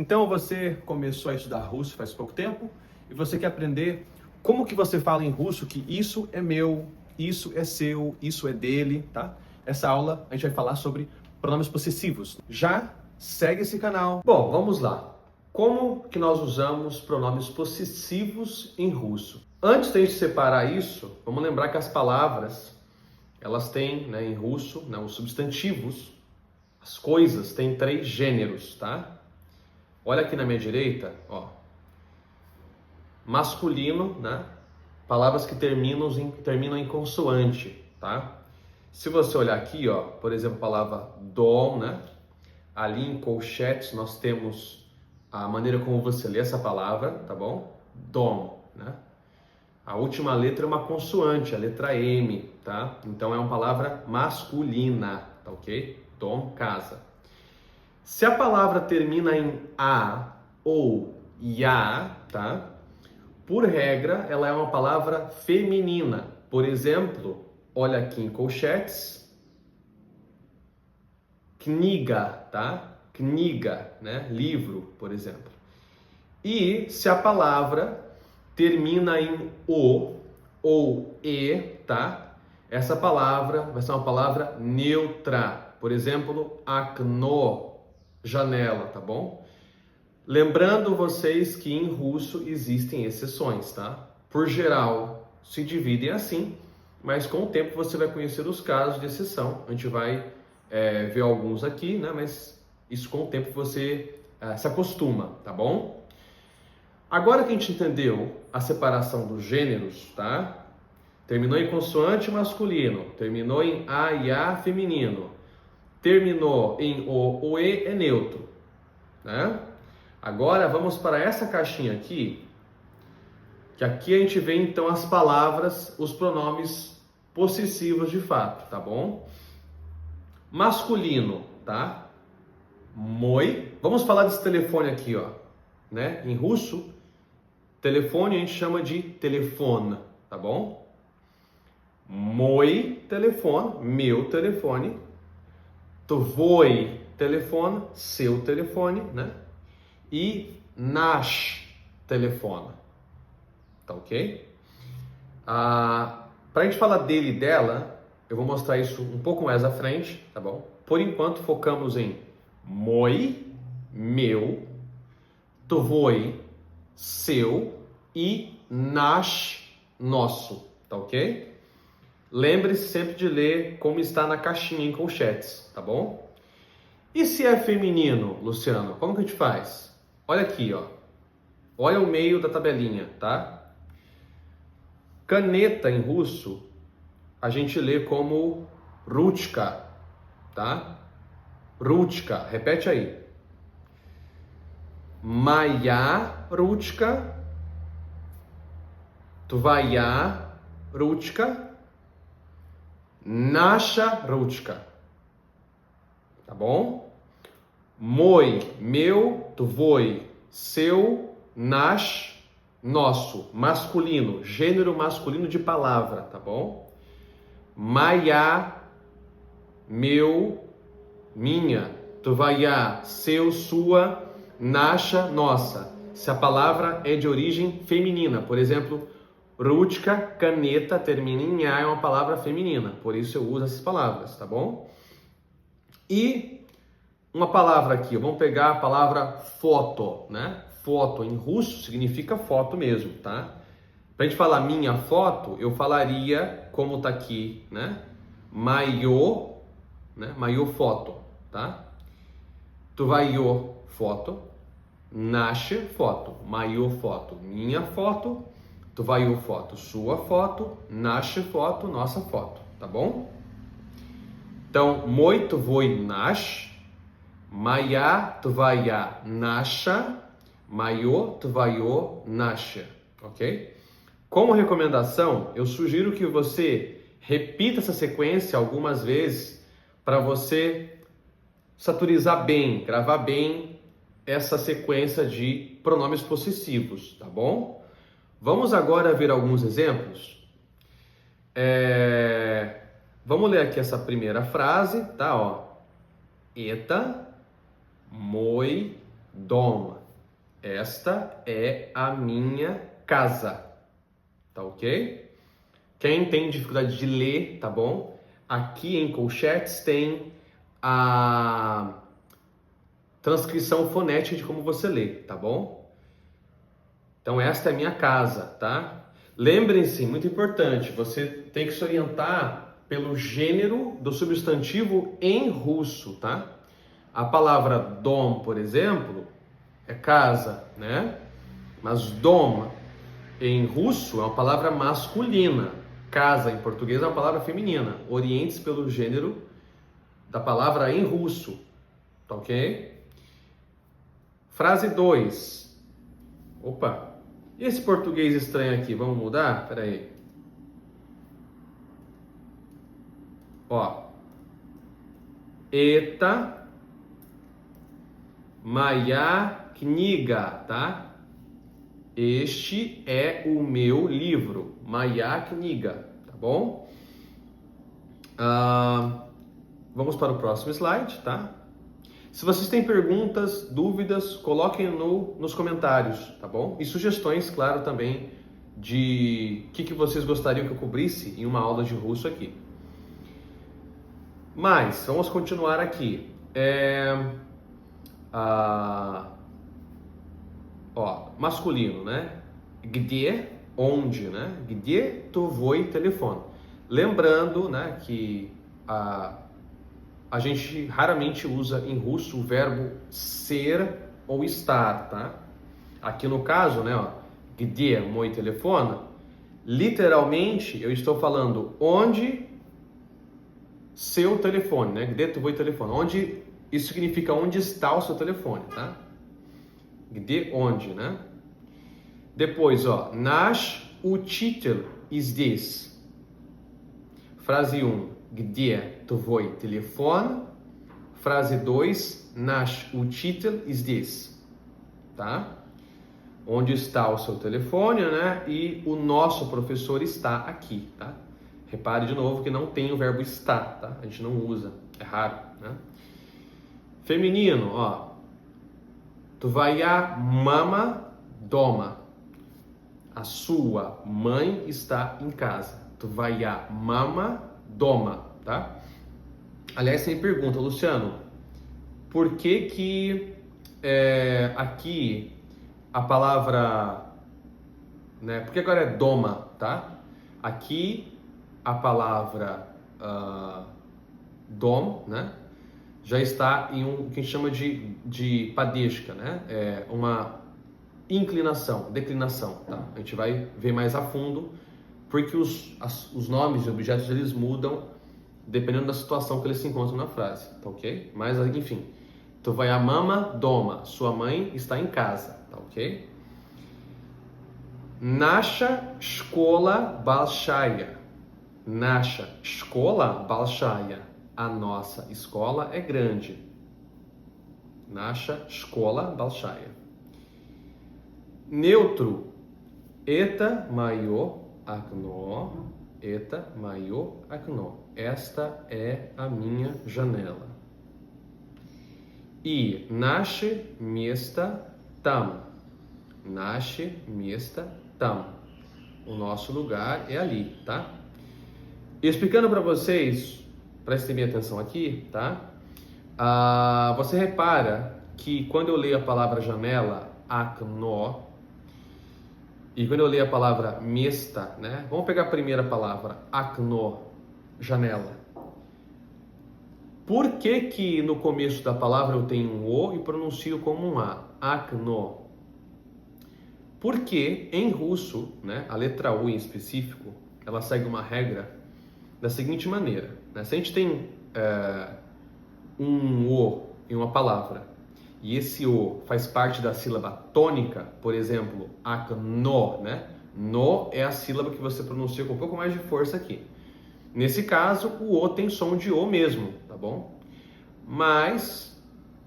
Então você começou a estudar russo faz pouco tempo e você quer aprender como que você fala em russo que isso é meu, isso é seu, isso é dele, tá? Essa aula a gente vai falar sobre pronomes possessivos. Já segue esse canal. Bom, vamos lá. Como que nós usamos pronomes possessivos em russo? Antes de a gente separar isso, vamos lembrar que as palavras, elas têm, né, em russo, né, os substantivos, as coisas têm 3 gêneros, tá? Olha aqui na minha direita, ó. Masculino, né? Palavras que terminam em consoante, tá? Se você olhar aqui, ó, por exemplo, a palavra dom, né? Ali em colchetes nós temos a maneira como você lê essa palavra, tá bom? Dom, né? A última letra é uma consoante, a letra M, tá? Então é uma palavra masculina, tá ok? Dom, casa. Se a palavra termina em a ou ya, tá? Por regra, ela é uma palavra feminina. Por exemplo, olha aqui em colchetes, kniga, tá? Kniga, né? Livro, por exemplo. E se a palavra termina em o ou e, tá? Essa palavra vai ser uma palavra neutra. Por exemplo, akno, janela, tá bom? Lembrando vocês que em russo existem exceções, tá? Por geral, se dividem assim, mas com o tempo você vai conhecer os casos de exceção. A gente vai ver alguns aqui, né? Mas isso com o tempo você se acostuma, tá bom? Agora que a gente entendeu a separação dos gêneros, tá? Terminou em consoante masculino, terminou em a e a feminino, terminou em o e é neutro, né? Agora vamos para essa caixinha aqui, que aqui a gente vê então as palavras, os pronomes possessivos de fato, tá bom? Masculino, tá? Moi. Vamos falar desse telefone aqui, ó, né? Em russo, telefone a gente chama de telefone, tá bom? Moi telefone, meu telefone. Tvoi telefone, seu telefone, né? E nash telefone, tá ok? Para a gente falar dele e dela, eu vou mostrar isso um pouco mais à frente, tá bom? Por enquanto, focamos em moi, meu, tvoi, seu e nash, nosso, tá ok? Lembre-se sempre de ler como está na caixinha em colchetes, tá bom? E se é feminino, Luciano, como que a gente faz? Olha aqui, ó. Olha o meio da tabelinha, tá? Caneta em russo, a gente lê como ruchka, tá? Ruchka, repete aí. Моя ручка, твоя ручка, наша ручка. Tá bom? Mой, meu, tvoi, seu, nash, nosso, masculino, gênero masculino de palavra, tá bom? Моя, meu, minha, твоя, seu, sua, nacha, nossa. Se a palavra é de origem feminina, por exemplo, ruchka, caneta, termina em a, é uma palavra feminina, por isso eu uso essas palavras, tá bom? E uma palavra aqui, vamos pegar a palavra foto, né? Foto em russo significa foto mesmo, tá? Pra gente falar minha foto, eu falaria como tá aqui, né? Maiô, né? Maiô foto, tá? Твоё foto, naše foto, maiô foto, minha foto, твоё foto, sua foto, naše foto, nossa foto, tá bom? Então, мой, твой, наш, моя, твоя, наша, моё, твоё, наше, ok? Como recomendação, eu sugiro que você repita essa sequência algumas vezes para você saturizar bem, gravar bem essa sequência de pronomes possessivos, tá bom? Vamos agora ver alguns exemplos. Vamos ler aqui essa primeira frase, tá? Ó. Это мой Dom. Esta é a minha casa. Tá ok? Quem tem dificuldade de ler, tá bom? Aqui em colchetes tem a transcrição fonética de como você lê, tá bom? Então esta é a minha casa, tá? Lembrem-se, muito importante, você tem que se orientar pelo gênero do substantivo em russo, tá? A palavra dom, por exemplo, é casa, né? Mas dom em russo é uma palavra masculina. Casa em português é uma palavra feminina. Oriente-se pelo gênero da palavra em russo, tá ok? Frase 2. Opa! E esse português estranho aqui? Vamos mudar? Pera aí. Ó. Eta moja kniga, tá? Este é o meu livro. Moja kniga, tá bom? Vamos para o próximo slide, tá? Se vocês têm perguntas, dúvidas, coloquem nos comentários, tá bom? E sugestões, claro, também de o que vocês gostariam que eu cobrisse em uma aula de russo aqui. Mas, vamos continuar aqui. Masculino, né? Где, onde, né? Где твой телефон? Lembrando, né, que a gente raramente usa em russo o verbo ser ou estar, tá? Aqui no caso, né, ó, где мой телефон, literalmente eu estou falando onde seu telefone, né? Где твой телефон? Onde, isso significa onde está o seu telefone, tá? Где, onde, né? Depois, ó, наш учитель здесь. Frase 1. Где твой телефон? Frase 2. Наш учитель здесь. Tá? Onde está o seu telefone, né? E o nosso professor está aqui, tá? Repare de novo que não tem o verbo estar, tá? A gente não usa, é raro, né? Feminino, ó. Твоя мама дома. A sua mãe está em casa. Твоя мама дома, tá? Aliás, tem pergunta, Luciano, por que aqui a palavra, né? Porque agora é doma, tá? Aqui a palavra dom, né? Já está em o que a gente chama de padeshka, né? É uma inclinação, declinação, tá? A gente vai ver mais a fundo, porque os nomes de objetos eles mudam dependendo da situação que eles se encontram na frase, tá ok? Mas enfim, твоя мама дома, sua mãe está em casa, tá ok? Наша школа большая, наша школа большая, a nossa escola é grande. Наша школа большая. Neutro, это мое окно, это мое окно. Esta é a minha janela. И наше место там. Наше место там. O nosso lugar é ali, tá? E explicando para vocês, prestem bem atenção aqui, tá? Você repara que quando eu leio a palavra janela, окно, e quando eu leio a palavra место, né? Vamos pegar a primeira palavra, окно, janela. Por que no começo da palavra eu tenho um O e pronuncio como um A? Окно. Porque em russo, né, a letra U em específico, ela segue uma regra da seguinte maneira, né? Se a gente tem um O em uma palavra e esse O faz parte da sílaba tônica, por exemplo, окно, né? No é a sílaba que você pronuncia com um pouco mais de força aqui. Nesse caso, o O tem som de O mesmo, tá bom? Mas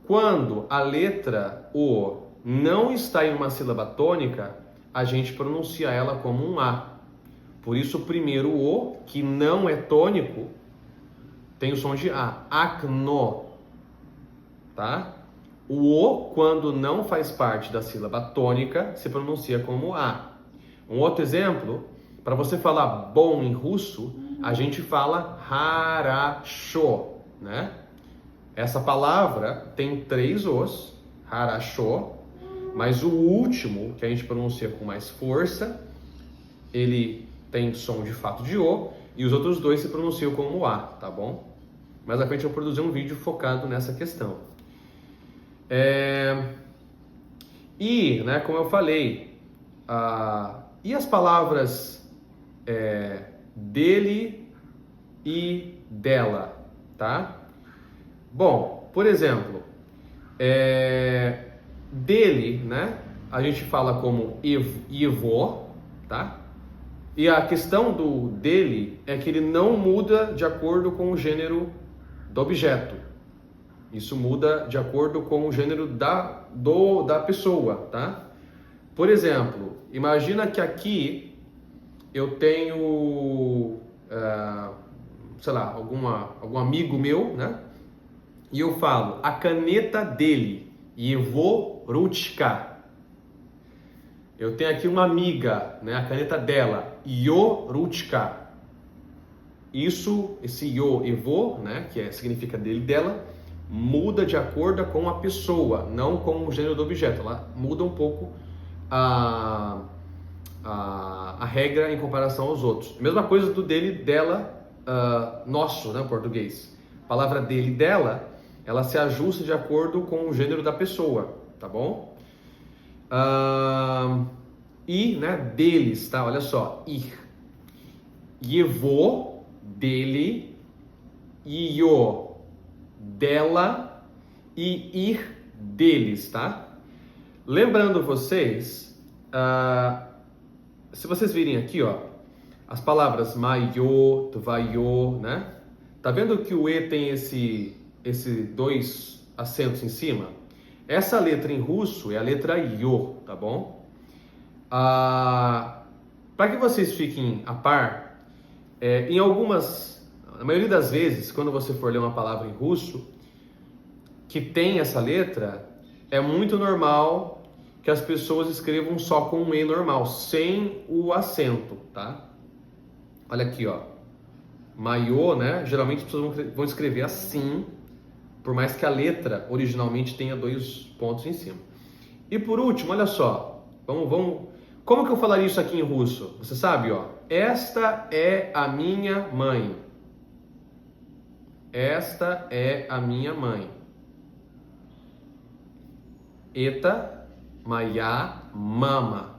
quando a letra O não está em uma sílaba tônica, a gente pronuncia ela como um A. Por isso, o primeiro O, que não é tônico, tem o som de A. Окно, tá? O O, quando não faz parte da sílaba tônica, se pronuncia como A. Um outro exemplo, para você falar bom em russo, a gente fala harasho, né? Essa palavra tem 3 Os, harasho, mas o último, que a gente pronuncia com mais força, ele tem som de fato de O, e os outros 2 se pronunciam como A, tá bom? Mais à frente eu vou produzir um vídeo focado nessa questão. E, né, como eu falei, e as palavras dele e dela, tá? Bom, por exemplo, dele, né, a gente fala como Ivo, tá? E a questão do dele é que ele não muda de acordo com o gênero do objeto. Isso muda de acordo com o gênero da pessoa, tá? Por exemplo, imagina que aqui eu tenho, sei lá, algum amigo meu, né? E eu falo, a caneta dele, Ivo Ruchka. Eu tenho aqui uma amiga, né? A caneta dela, Io Ruchka. Esse Io e Vo, né? Que significa dele e dela, muda de acordo com a pessoa, não com o gênero do objeto. Ela muda um pouco a regra em comparação aos outros. Mesma coisa do dele, dela, nosso, né, português. A palavra dele e dela, ela se ajusta de acordo com o gênero da pessoa, tá bom? E, né, deles, tá? Olha só, ir. Yevo, dele, io, dela e ir, deles, tá? Lembrando vocês, se vocês virem aqui, ó, as palavras maio, tvaio, né? Tá vendo que o E tem esse 2 acentos em cima? Essa letra em russo é a letra Yo, tá bom? Para que vocês fiquem a par, na maioria das vezes, quando você for ler uma palavra em russo que tem essa letra, é muito normal que as pessoas escrevam só com um E normal, sem o acento, tá? Olha aqui, ó. Maiô, né? Geralmente as pessoas vão escrever assim, por mais que a letra originalmente tenha 2 pontos em cima. E por último, olha só. Vamos. Como que eu falaria isso aqui em russo? Você sabe, ó. Esta é a minha mãe. Esta é a minha mãe. Eta moja mama,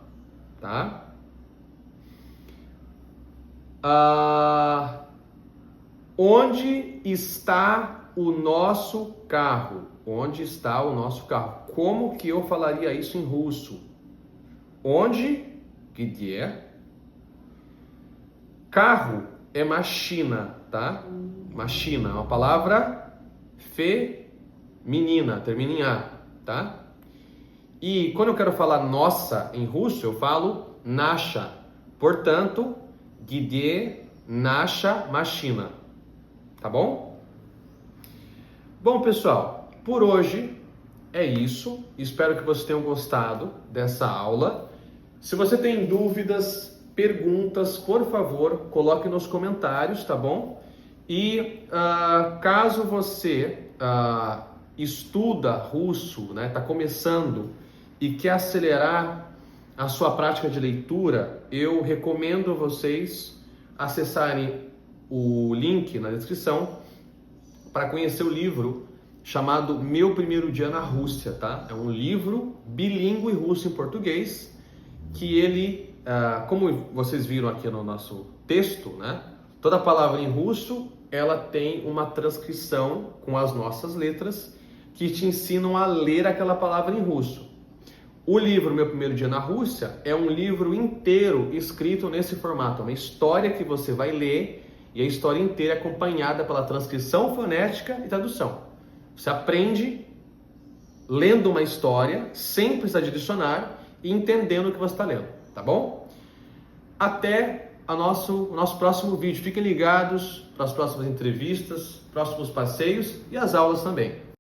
tá? Onde está o nosso carro? Onde está o nosso carro? Como que eu falaria isso em russo? Onde? Где? Carro é machina, tá? Machina é uma palavra feminina, termina em A, tá? E quando eu quero falar nossa em russo, eu falo nasha. Portanto, где naša machina. Tá bom? Bom, pessoal, por hoje é isso. Espero que vocês tenham gostado dessa aula. Se você tem dúvidas, perguntas, por favor, coloque nos comentários, tá bom? E caso você estuda russo, né, tá começando e quer acelerar a sua prática de leitura, eu recomendo vocês acessarem o link na descrição para conhecer o livro chamado Meu Primeiro Dia na Rússia, tá? É um livro bilíngue russo em português que ele, como vocês viram aqui no nosso texto, né? Toda palavra em russo, ela tem uma transcrição com as nossas letras que te ensinam a ler aquela palavra em russo. O livro Meu Primeiro Dia na Rússia é um livro inteiro escrito nesse formato, uma história que você vai ler e a história inteira é acompanhada pela transcrição fonética e tradução. Você aprende lendo uma história, sem precisar de dicionário e entendendo o que você está lendo, tá bom? Até o nosso próximo vídeo. Fiquem ligados para as próximas entrevistas, próximos passeios e as aulas também.